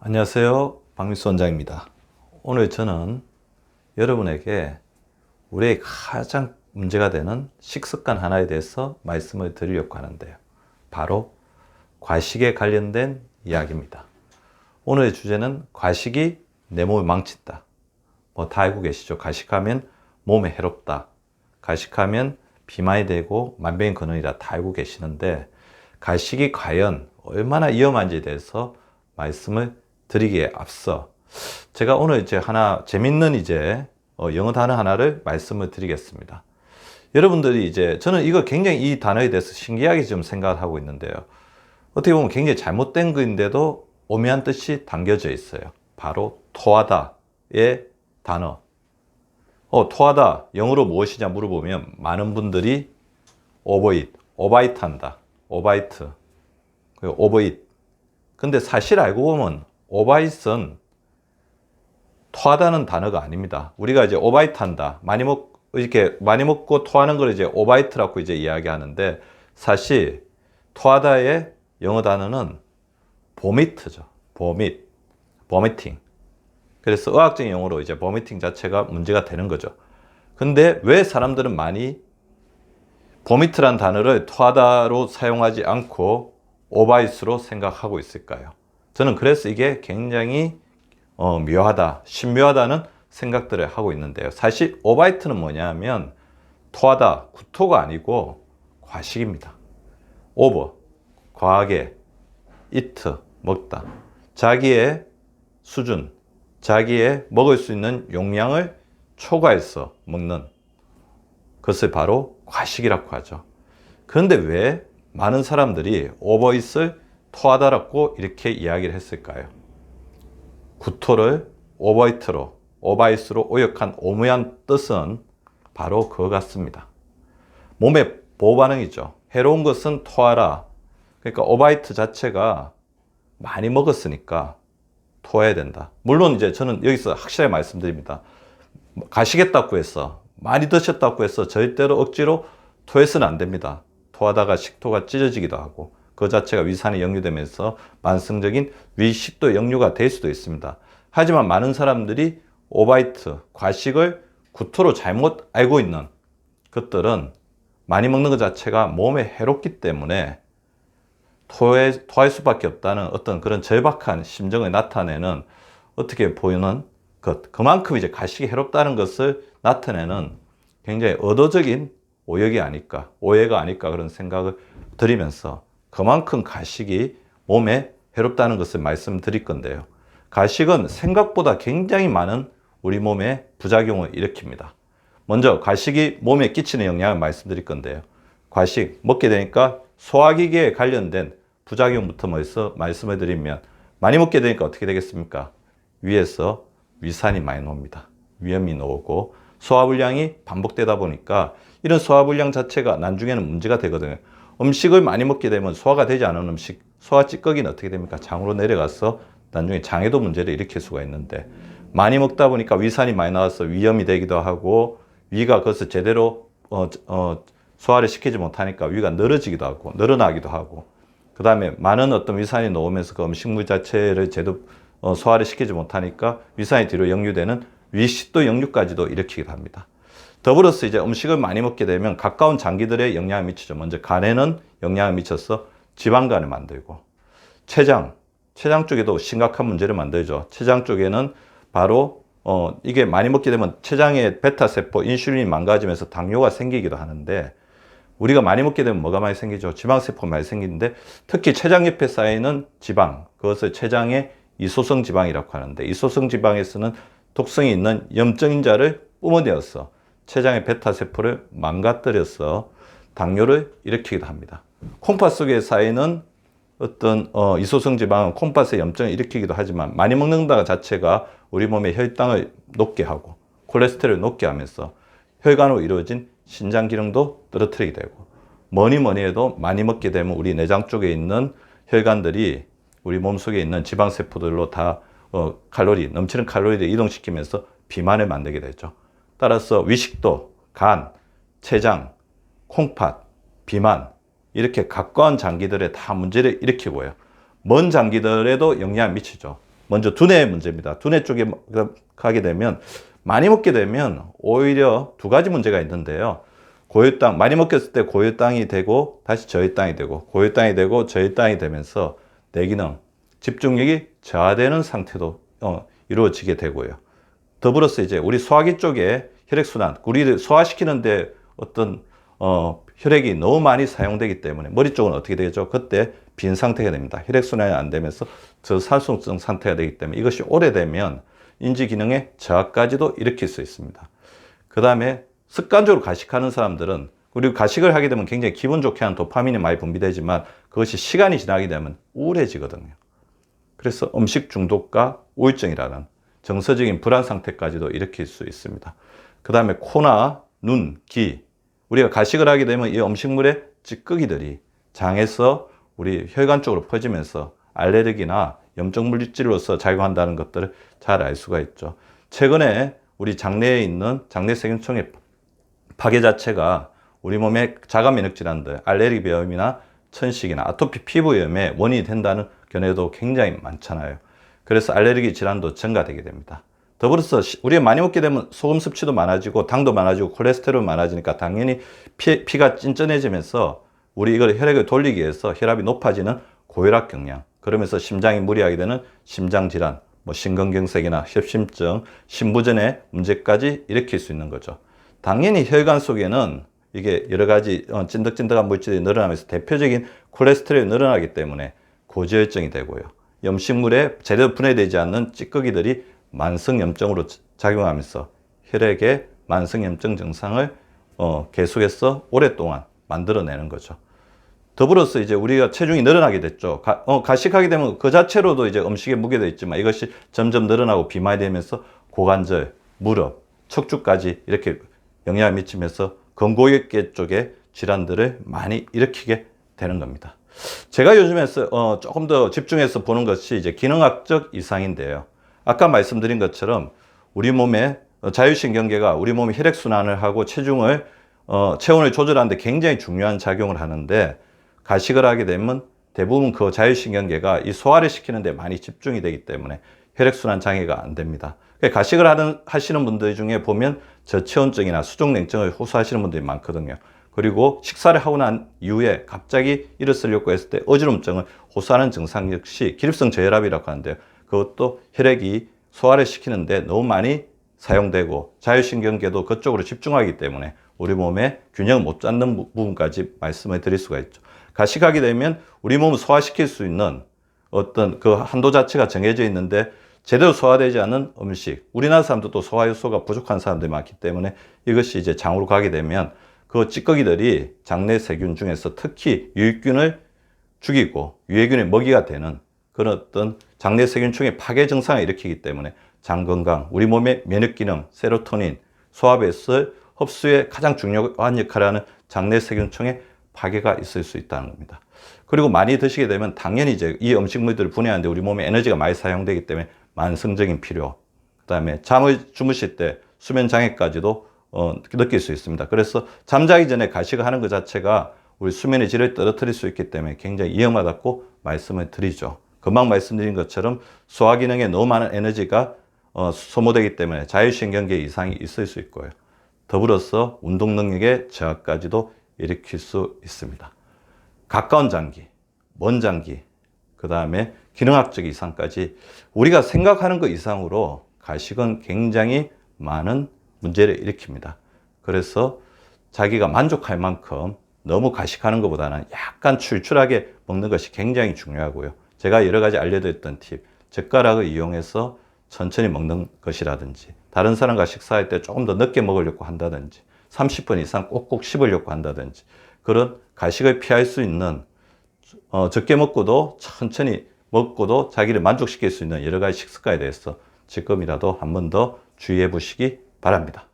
안녕하세요. 박미수 원장입니다. 오늘 저는 여러분에게 우리의 가장 문제가 되는 식습관 하나에 대해서 말씀을 드리려고 하는데요. 바로 과식에 관련된 이야기입니다. 오늘의 주제는 과식이 내 몸을 망친다. 다 알고 계시죠? 과식하면 몸에 해롭다. 과식하면 비만이 되고 만병의 근원이다. 다 알고 계시는데 과식이 과연 얼마나 위험한지에 대해서 말씀을 드리기에 앞서 제가 오늘 하나 재밌는 영어 단어 하나를 말씀을 드리겠습니다. 여러분들이 저는 이거 굉장히 이 단어에 대해서 신기하게 좀 생각을 하고 있는데요. 어떻게 보면 굉장히 잘못된 것인데도 오묘한 뜻이 담겨져 있어요. 바로 토하다의 단어. 토하다 영어로 무엇이냐 물어보면 많은 분들이 오바이트 한다. 오바이트. 그리고 오버잇. 근데 사실 알고 보면 오바이트는 토하다는 단어가 아닙니다. 우리가 오바이트 한다. 많이 먹고 토하는 걸 오바이트라고 이야기하는데 사실 토하다의 영어 단어는 보미트죠. 보미팅. 그래서 의학적인 용어로 보미팅 자체가 문제가 되는 거죠. 근데 왜 사람들은 많이 보미트란 단어를 토하다로 사용하지 않고 오바이트로 생각하고 있을까요? 저는 그래서 이게 굉장히 묘하다, 신묘하다는 생각들을 하고 있는데요. 사실 오바이트는 뭐냐면 토하다, 구토가 아니고 과식입니다. 오버, 과하게, 이트, 먹다. 자기의 수준, 자기의 먹을 수 있는 용량을 초과해서 먹는 것을 바로 과식이라고 하죠. 그런데 왜 많은 사람들이 오버잇을 토하다라고 이렇게 이야기를 했을까요? 구토를 오버잇으로, 오바잇으로 오역한 오묘한 뜻은 바로 그거 같습니다. 몸의 보호반응이죠. 해로운 것은 토하라. 그러니까 오바이트 자체가 많이 먹었으니까 토해야 된다. 물론 저는 여기서 확실하게 말씀드립니다. 가시겠다고 해서, 많이 드셨다고 해서 절대로 억지로 토해서는 안 됩니다. 토하다가 식도가 찢어지기도 하고 그 자체가 위산이 역류되면서 만성적인 위식도 역류가 될 수도 있습니다. 하지만 많은 사람들이 오바이트, 과식을 구토로 잘못 알고 있는 것들은 많이 먹는 것 자체가 몸에 해롭기 때문에 토할 수밖에 없다는 어떤 그런 절박한 심정을 나타내는 어떻게 보이는 것. 그만큼 과식이 해롭다는 것을 나타내는 굉장히 의도적인 오역이 아닐까, 오해가 아닐까 그런 생각을 드리면서 그만큼 가식이 몸에 해롭다는 것을 말씀드릴 건데요. 가식은 생각보다 굉장히 많은 우리 몸에 부작용을 일으킵니다. 먼저 가식이 몸에 끼치는 영향을 말씀드릴 건데요. 과식, 먹게 되니까 소화기계에 관련된 부작용부터 먼저 말씀을 드리면 많이 먹게 되니까 어떻게 되겠습니까? 위에서 위산이 많이 나옵니다. 위염이 나오고 소화불량이 반복되다 보니까 이런 소화불량 자체가 나중에는 문제가 되거든요. 음식을 많이 먹게 되면 소화가 되지 않은 음식, 소화 찌꺼기는 어떻게 됩니까? 장으로 내려가서 나중에 장에도 문제를 일으킬 수가 있는데 많이 먹다 보니까 위산이 많이 나와서 위염이 되기도 하고 위가 그것을 제대로 소화를 시키지 못하니까 위가 늘어지기도 하고 늘어나기도 하고 그 다음에 많은 어떤 위산이 나오면서 그 음식물 자체를 제대로 소화를 시키지 못하니까 위산이 뒤로 역류되는 위식도 역류까지도 일으키기도 합니다. 더불어서 음식을 많이 먹게 되면 가까운 장기들에 영향을 미치죠. 먼저 간에는 영향을 미쳐서 지방간을 만들고 췌장 쪽에도 심각한 문제를 만들죠. 췌장 쪽에는 바로 이게 많이 먹게 되면 췌장의 베타세포, 인슐린이 망가지면서 당뇨가 생기기도 하는데 우리가 많이 먹게 되면 뭐가 많이 생기죠? 지방세포가 많이 생기는데 특히 췌장 옆에 쌓이는 지방, 그것을 췌장의 이소성 지방이라고 하는데 이소성 지방에서는 독성이 있는 염증인자를 뿜어내어서 췌장의 베타세포를 망가뜨려서 당뇨를 일으키기도 합니다. 콩팥 속에 쌓이는 어떤 이소성 지방은 콩팥의 염증을 일으키기도 하지만 많이 먹는다 자체가 우리 몸의 혈당을 높게 하고 콜레스테롤을 높게 하면서 혈관으로 이루어진 신장 기능도 떨어뜨리게 되고 뭐니 해도 많이 먹게 되면 우리 내장 쪽에 있는 혈관들이 우리 몸속에 있는 지방세포들로 다 넘치는 칼로리를 이동시키면서 비만을 만들게 되죠. 따라서 위식도, 간, 췌장, 콩팥, 비만 이렇게 가까운 장기들에 다 문제를 일으키고요. 먼 장기들에도 영향을 미치죠. 먼저 두뇌의 문제입니다. 두뇌 쪽에 가게 되면 많이 먹게 되면 오히려 두 가지 문제가 있는데요. 고혈당, 많이 먹겠을 때 고혈당이 되고 다시 저혈당이 되고 고혈당이 되고 저혈당이 되면서 뇌기능, 집중력이 저하되는 상태도 이루어지게 되고요. 더불어서 이제 우리 소화기 쪽에 혈액순환, 우리를 소화시키는데 어떤 혈액이 너무 많이 사용되기 때문에 머리 쪽은 어떻게 되죠? 그때 빈 상태가 됩니다. 혈액순환이 안 되면서 저산소성 상태가 되기 때문에 이것이 오래되면 인지기능의 저하까지도 일으킬 수 있습니다. 그 다음에 습관적으로 가식하는 사람들은, 그리고 가식을 하게 되면 굉장히 기분 좋게 하는 도파민이 많이 분비되지만 그것이 시간이 지나게 되면 우울해지거든요. 그래서 음식 중독과 우울증이라는 정서적인 불안 상태까지도 일으킬 수 있습니다. 그 다음에 코나 눈, 귀, 우리가 가식을 하게 되면 이 음식물의 찌꺼기들이 장에서 우리 혈관 쪽으로 퍼지면서 알레르기나 염증 물질로서 작용한다는 것들을 잘 알 수가 있죠. 최근에 우리 장내에 있는 장내 세균총의 파괴 자체가 우리 몸의 자가 면역 질환들, 알레르기 비염이나 천식이나 아토피 피부염의 원인이 된다는 견해도 굉장히 많잖아요. 그래서 알레르기 질환도 증가되게 됩니다. 더불어서 우리가 많이 먹게 되면 소금 섭취도 많아지고 당도 많아지고 콜레스테롤 많아지니까 당연히 피가 찐쩐해지면서 우리 이걸 혈액을 돌리기 위해서 혈압이 높아지는 고혈압 경량, 그러면서 심장이 무리하게 되는 심장질환, 심근경색이나 협심증, 심부전의 문제까지 일으킬 수 있는 거죠. 당연히 혈관 속에는 이게 여러 가지 찐득찐득한 물질이 늘어나면서 대표적인 콜레스테롤이 늘어나기 때문에 고지혈증이 되고요. 염식물에 제대로 분해되지 않는 찌꺼기들이 만성염증으로 작용하면서 혈액의 만성염증 증상을 계속해서 오랫동안 만들어내는 거죠. 더불어서 이제 우리가 체중이 늘어나게 됐죠. 가식하게 되면 그 자체로도 이제 음식에 무게도 있지만 이것이 점점 늘어나고 비만이 되면서 고관절, 무릎, 척추까지 이렇게 영향을 미치면서 근고혈계 쪽의 질환들을 많이 일으키게 되는 겁니다. 제가 요즘에 조금 더 집중해서 보는 것이 이제 기능학적 이상인데요. 아까 말씀드린 것처럼 우리 몸의 자율신경계가 우리 몸의 혈액순환을 하고 체중을 체온을 조절하는 데 굉장히 중요한 작용을 하는데, 가식을 하게 되면 대부분 그 자율신경계가 이 소화를 시키는 데 많이 집중이 되기 때문에 혈액순환 장애가 안 됩니다. 가식을 하시는 분들 중에 보면 저체온증이나 수족냉증을 호소하시는 분들이 많거든요. 그리고 식사를 하고 난 이후에 갑자기 일어서려고 했을 때 어지럼증을 호소하는 증상 역시 기립성 저혈압이라고 하는데요. 그것도 혈액이 소화를 시키는데 너무 많이 사용되고 자율신경계도 그쪽으로 집중하기 때문에 우리 몸의 균형을 못 잡는 부분까지 말씀을 드릴 수가 있죠. 가식하게 되면 우리 몸을 소화시킬 수 있는 어떤 그 한도 자체가 정해져 있는데 제대로 소화되지 않는 음식, 우리나라 사람들도 소화 효소가 부족한 사람들이 많기 때문에 이것이 이제 장으로 가게 되면 그 찌꺼기들이 장내 세균 중에서 특히 유익균을 죽이고 유해균의 먹이가 되는 그런 어떤 장내 세균총의 파괴 증상을 일으키기 때문에 장 건강, 우리 몸의 면역 기능, 세로토닌, 소화배설, 흡수에 가장 중요한 역할을 하는 장내 세균총의 파괴가 있을 수 있다는 겁니다. 그리고 많이 드시게 되면 당연히 이제 이 음식물들을 분해하는데 우리 몸에 에너지가 많이 사용되기 때문에 만성적인 피로, 그 다음에 잠을 주무실 때 수면 장애까지도 느낄 수 있습니다. 그래서 잠자기 전에 가식을 하는 것 자체가 우리 수면의 질을 떨어뜨릴 수 있기 때문에 굉장히 위험하다고 말씀을 드리죠. 금방 말씀드린 것처럼 소화 기능에 너무 많은 에너지가 소모되기 때문에 자율신경계 이상이 있을 수 있고요. 더불어서 운동 능력의 저하까지도 일으킬 수 있습니다. 가까운 장기, 먼 장기, 그 다음에 기능학적 이상까지 우리가 생각하는 것 이상으로 가식은 굉장히 많은 문제를 일으킵니다. 그래서 자기가 만족할 만큼 너무 가식하는 것보다는 약간 출출하게 먹는 것이 굉장히 중요하고요. 제가 여러 가지 알려드렸던 팁, 젓가락을 이용해서 천천히 먹는 것이라든지, 다른 사람과 식사할 때 조금 더 늦게 먹으려고 한다든지, 30분 이상 꼭꼭 씹으려고 한다든지, 그런 가식을 피할 수 있는 적게 먹고도 천천히 먹고도 자기를 만족시킬 수 있는 여러 가지 식습관에 대해서 지금이라도 한 번 더 주의해 보시기 바랍니다.